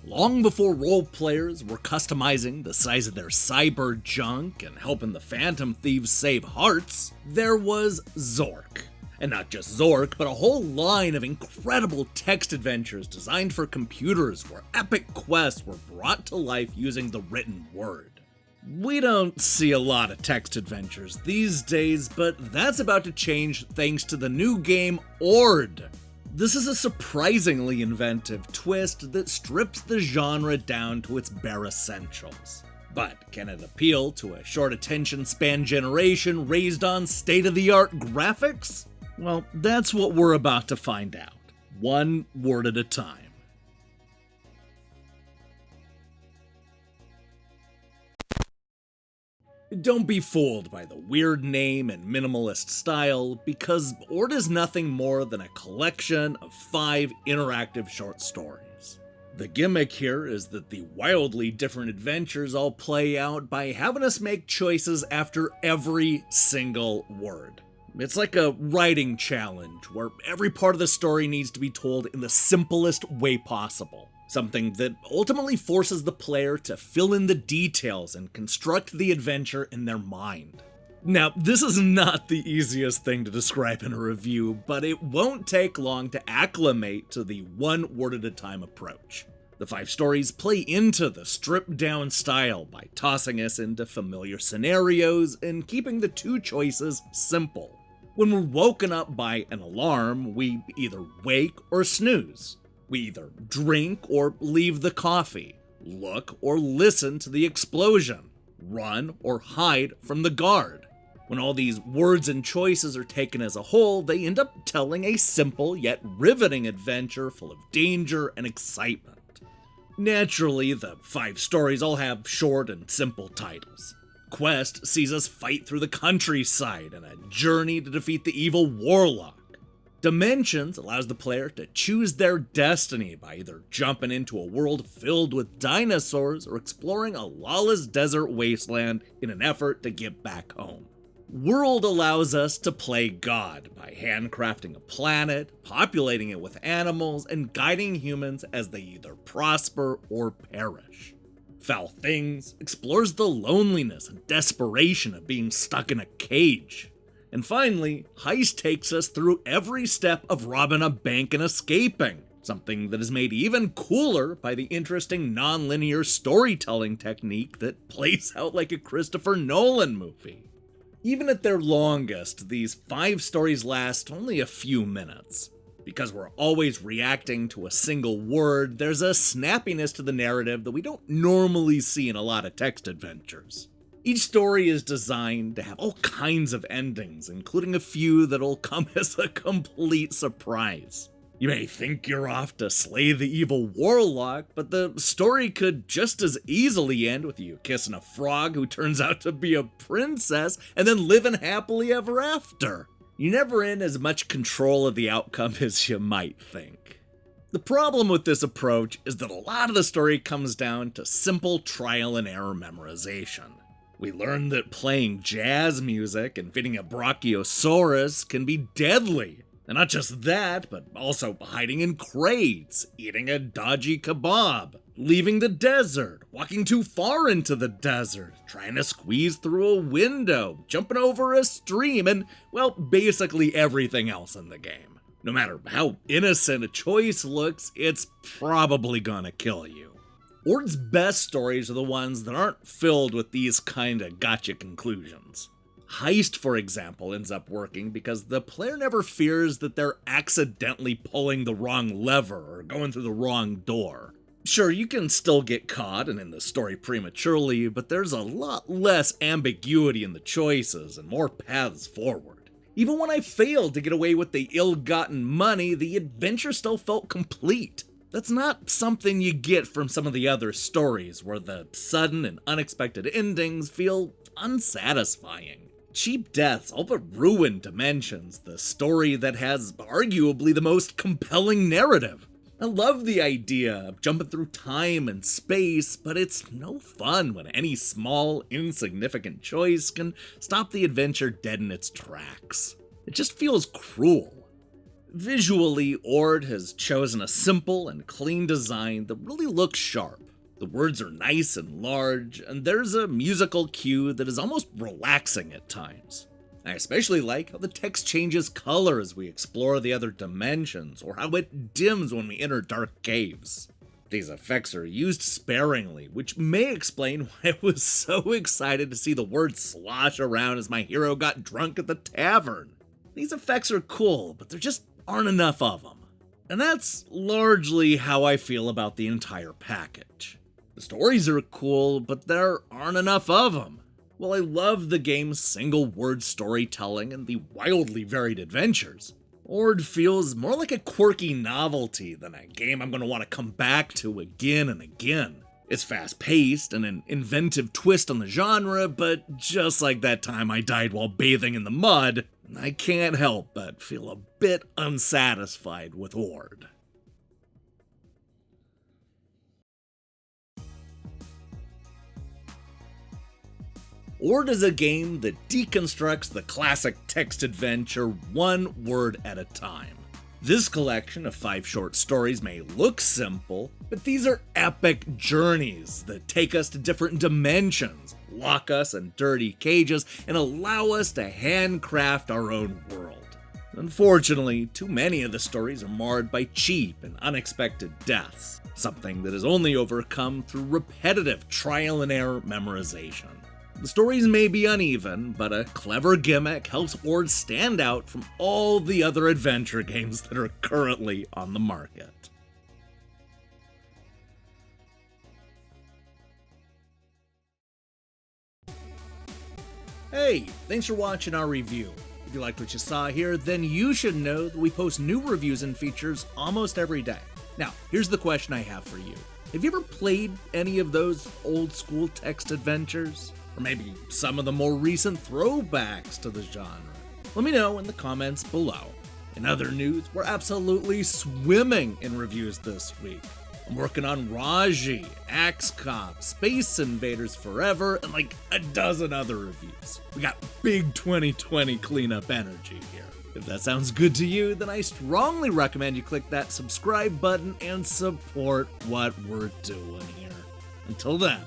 Long before role players were customizing the size of their cyber junk and helping the Phantom Thieves save hearts, there was Zork. And not just Zork, but a whole line of incredible text adventures designed for computers where epic quests were brought to life using the written word. We don't see a lot of text adventures these days, but that's about to change thanks to the new game Ord. This is a surprisingly inventive twist that strips the genre down to its bare essentials. But can it appeal to a short attention span generation raised on state-of-the-art graphics? Well, that's what we're about to find out, one word at a time. Don't be fooled by the weird name and minimalist style, because Ord is nothing more than a collection of 5 interactive short stories. The gimmick here is that the wildly different adventures all play out by having us make choices after every single word. It's like a writing challenge, where every part of the story needs to be told in the simplest way possible. Something that ultimately forces the player to fill in the details and construct the adventure in their mind. Now, this is not the easiest thing to describe in a review, but it won't take long to acclimate to the one word at a time approach. The 5 stories play into the stripped-down style by tossing us into familiar scenarios and keeping the 2 choices simple. When we're woken up by an alarm, we either wake or snooze. We either drink or leave the coffee, look or listen to the explosion, run or hide from the guard. When all these words and choices are taken as a whole, they end up telling a simple yet riveting adventure full of danger and excitement. Naturally, the 5 stories all have short and simple titles. Quest sees us fight through the countryside in a journey to defeat the evil warlock. Dimensions allows the player to choose their destiny by either jumping into a world filled with dinosaurs or exploring a lawless desert wasteland in an effort to get back home. World allows us to play God by handcrafting a planet, populating it with animals, and guiding humans as they either prosper or perish. Foul Things explores the loneliness and desperation of being stuck in a cage. And finally, Heist takes us through every step of robbing a bank and escaping, something that is made even cooler by the interesting non-linear storytelling technique that plays out like a Christopher Nolan movie. Even at their longest, these 5 stories last only a few minutes. Because we're always reacting to a single word, there's a snappiness to the narrative that we don't normally see in a lot of text adventures. Each story is designed to have all kinds of endings, including a few that'll come as a complete surprise. You may think you're off to slay the evil warlock, but the story could just as easily end with you kissing a frog who turns out to be a princess and then living happily ever after. You're never in as much control of the outcome as you might think. The problem with this approach is that a lot of the story comes down to simple trial and error memorization. We learn that playing jazz music and feeding a brachiosaurus can be deadly. And not just that, but also hiding in crates, eating a dodgy kebab, leaving the desert, walking too far into the desert, trying to squeeze through a window, jumping over a stream, and, well, basically everything else in the game. No matter how innocent a choice looks, it's probably gonna kill you. Ord's best stories are the ones that aren't filled with these kinda gotcha conclusions. Heist, for example, ends up working because the player never fears that they're accidentally pulling the wrong lever or going through the wrong door. Sure, you can still get caught and end the story prematurely, but there's a lot less ambiguity in the choices and more paths forward. Even when I failed to get away with the ill-gotten money, the adventure still felt complete. That's not something you get from some of the other stories, where the sudden and unexpected endings feel unsatisfying. Cheap deaths all but ruin Dimensions, the story that has arguably the most compelling narrative. I love the idea of jumping through time and space, but it's no fun when any small, insignificant choice can stop the adventure dead in its tracks. It just feels cruel. Visually, Ord has chosen a simple and clean design that really looks sharp. The words are nice and large, and there's a musical cue that is almost relaxing at times. I especially like how the text changes color as we explore the other dimensions, or how it dims when we enter dark caves. These effects are used sparingly, which may explain why I was so excited to see the words slosh around as my hero got drunk at the tavern. These effects are cool, but there just aren't enough of them. And that's largely how I feel about the entire package. The stories are cool, but there aren't enough of them. While I love the game's single-word storytelling and the wildly varied adventures, Ord feels more like a quirky novelty than a game I'm going to want to come back to again and again. It's fast-paced and an inventive twist on the genre, but just like that time I died while bathing in the mud, I can't help but feel a bit unsatisfied with Ord. Ord is a game that deconstructs the classic text adventure one word at a time. This collection of 5 short stories may look simple, but these are epic journeys that take us to different dimensions, lock us in dirty cages, and allow us to handcraft our own world. Unfortunately, too many of the stories are marred by cheap and unexpected deaths, something that is only overcome through repetitive trial and error memorization. The stories may be uneven, but a clever gimmick helps Ord stand out from all the other adventure games that are currently on the market. Hey, thanks for watching our review. If you liked what you saw here, then you should know that we post new reviews and features almost every day. Now, here's the question I have for you. Have you ever played any of those old school text adventures? Or maybe some of the more recent throwbacks to the genre? Let me know in the comments below. In other news, we're absolutely swimming in reviews this week. I'm working on Raji, Axe Cop, Space Invaders Forever, and like a dozen other reviews. We got big 2020 cleanup energy here. If that sounds good to you, then I strongly recommend you click that subscribe button and support what we're doing here. Until then,